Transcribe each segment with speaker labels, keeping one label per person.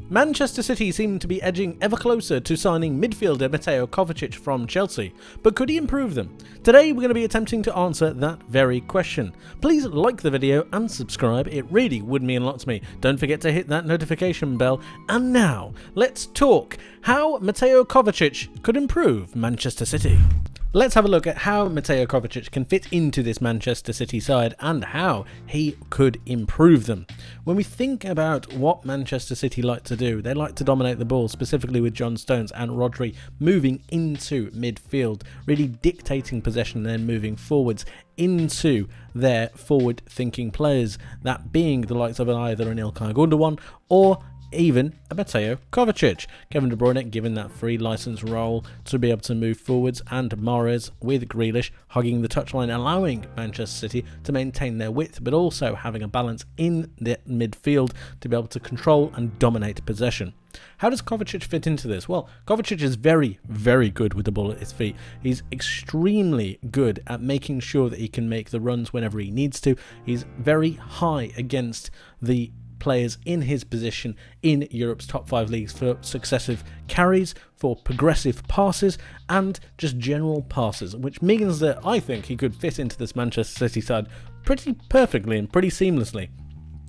Speaker 1: Manchester City seem to be edging ever closer to signing midfielder Mateo Kovacic from Chelsea, but could he improve them? Today we're going to be attempting to answer that very question. Please like the video and subscribe, it really would mean a lot to me. Don't forget to hit that notification bell. And now, let's talk how Mateo Kovacic could improve Manchester City. Let's have a look at how Mateo Kovacic can fit into this Manchester City side and how he could improve them. When we think about what Manchester City like to do, they like to dominate the ball, specifically with John Stones and Rodri moving into midfield, really dictating possession and then moving forwards into their forward-thinking players, that being the likes of either an Ilkay Gundogan or even a Mateo Kovacic. Kevin De Bruyne given that free license role to be able to move forwards, and Mahrez with Grealish hugging the touchline, allowing Manchester City to maintain their width but also having a balance in the midfield to be able to control and dominate possession. How does Kovacic fit into this? Well, Kovacic is very, very good with the ball at his feet. He's extremely good at making sure that he can make the runs whenever he needs to. He's very high against the players in his position in Europe's top 5 leagues for successive carries, for progressive passes, and just general passes, which means that I think he could fit into this Manchester City side pretty perfectly and pretty seamlessly.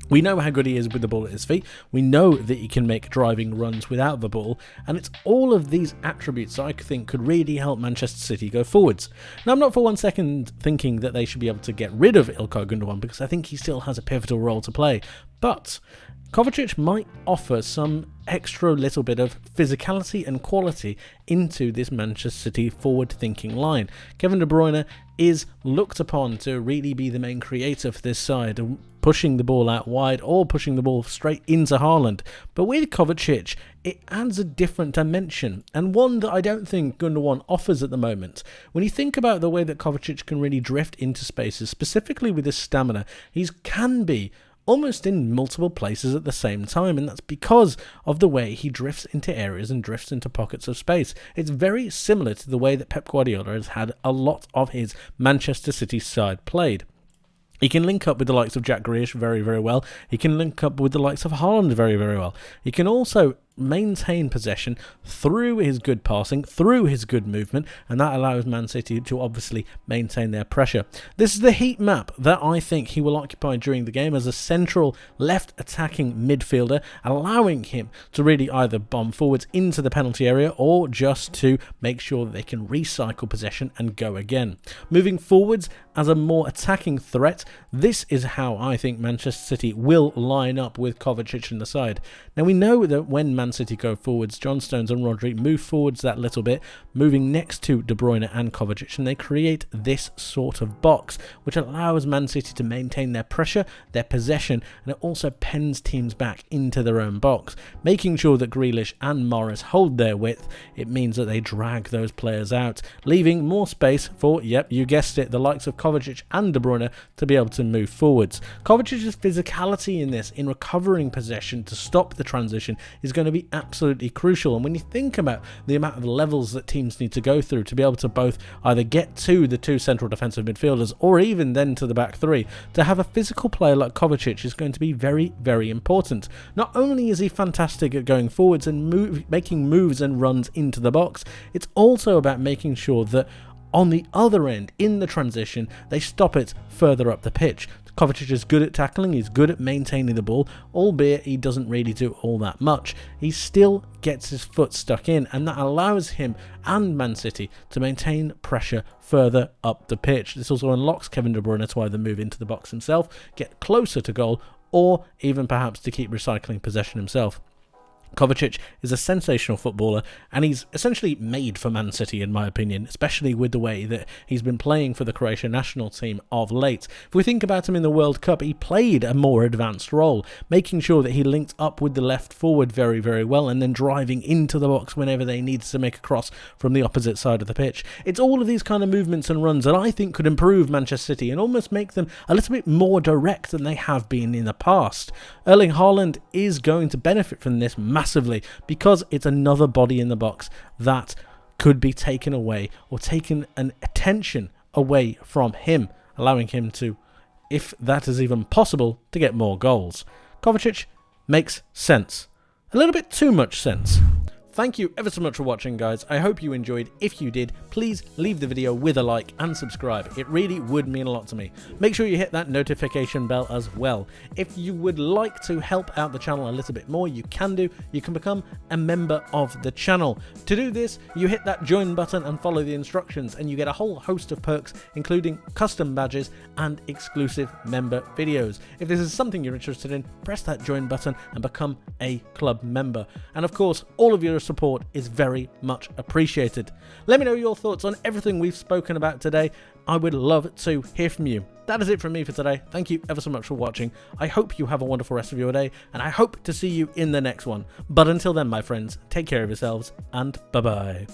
Speaker 1: We know how good he is with the ball at his feet, we know that he can make driving runs without the ball, and it's all of these attributes that I think could really help Manchester City go forwards. Now, I'm not for one second thinking that they should be able to get rid of Ilkay Gundogan, because I think he still has a pivotal role to play, but Kovacic might offer some extra little bit of physicality and quality into this Manchester City forward-thinking line. Kevin De Bruyne is looked upon to really be the main creator for this side, pushing the ball out wide or pushing the ball straight into Haaland. But with Kovacic, it adds a different dimension, and one that I don't think Gundogan offers at the moment. When you think about the way that Kovacic can really drift into spaces, specifically with his stamina, he can be almost in multiple places at the same time, and that's because of the way he drifts into areas and drifts into pockets of space. It's very similar to the way that Pep Guardiola has had a lot of his Manchester City side played. He can link up with the likes of Jack Grealish very, very well. He can link up with the likes of Haaland very, very well. He can also maintain possession through his good passing, through his good movement, and that allows Man City to obviously maintain their pressure. This is the heat map that I think he will occupy during the game as a central left attacking midfielder, allowing him to really either bomb forwards into the penalty area or just to make sure that they can recycle possession and go again. Moving forwards as a more attacking threat, this is how I think Manchester City will line up with Kovacic in the side. Now, we know that when Man City go forwards, John Stones and Rodri move forwards that little bit, moving next to De Bruyne and Kovacic, and they create this sort of box, which allows Man City to maintain their pressure, their possession, and it also pens teams back into their own box. Making sure that Grealish and Mahrez hold their width, it means that they drag those players out, leaving more space for, yep, you guessed it, the likes of Kovacic and De Bruyne to be able to move forwards. Kovacic's physicality in this, in recovering possession to stop the transition, is going to be absolutely crucial. And when you think about the amount of levels that teams need to go through to be able to both either get to the two central defensive midfielders or even then to the back three, to have a physical player like Kovacic is going to be very, very important. Not only is he fantastic at going forwards and making moves and runs into the box, it's also about making sure that on the other end, in the transition, they stop it further up the pitch. Kovacic is good at tackling, he's good at maintaining the ball, albeit he doesn't really do all that much. He still gets his foot stuck in, and that allows him and Man City to maintain pressure further up the pitch. This also unlocks Kevin De Bruyne to either move into the box himself, get closer to goal, or even perhaps to keep recycling possession himself. Kovacic is a sensational footballer, and he's essentially made for Man City in my opinion, especially with the way that he's been playing for the Croatia national team of late. If we think about him in the World Cup, he played a more advanced role, making sure that he linked up with the left forward very, very well, and then driving into the box whenever they needed to make a cross from the opposite side of the pitch. It's all of these kind of movements and runs that I think could improve Manchester City and almost make them a little bit more direct than they have been in the past. Erling Haaland is going to benefit from this massively because it's another body in the box that could be taken away or taken an attention away from him, allowing him to, if that is even possible, to get more goals. Kovacic makes sense. a little bit too much sense. Thank you ever so much for watching, guys. I hope you enjoyed. If you did, please leave the video with a like and subscribe. It really would mean a lot to me. Make sure you hit that notification bell as well. If you would like to help out the channel a little bit more, you can do. You can become a member of the channel. To do this, you hit that join button and follow the instructions, and you get a whole host of perks, including custom badges and exclusive member videos. If this is something you're interested in, press that join button and become a club member. And of course, all of your support is very much appreciated. Let me know your thoughts on everything we've spoken about today. I would love to hear from you. That is it from me for today. Thank you ever so much for watching. I hope you have a wonderful rest of your day, and I hope to see you in the next one. But until then, my friends, take care of yourselves, and bye-bye.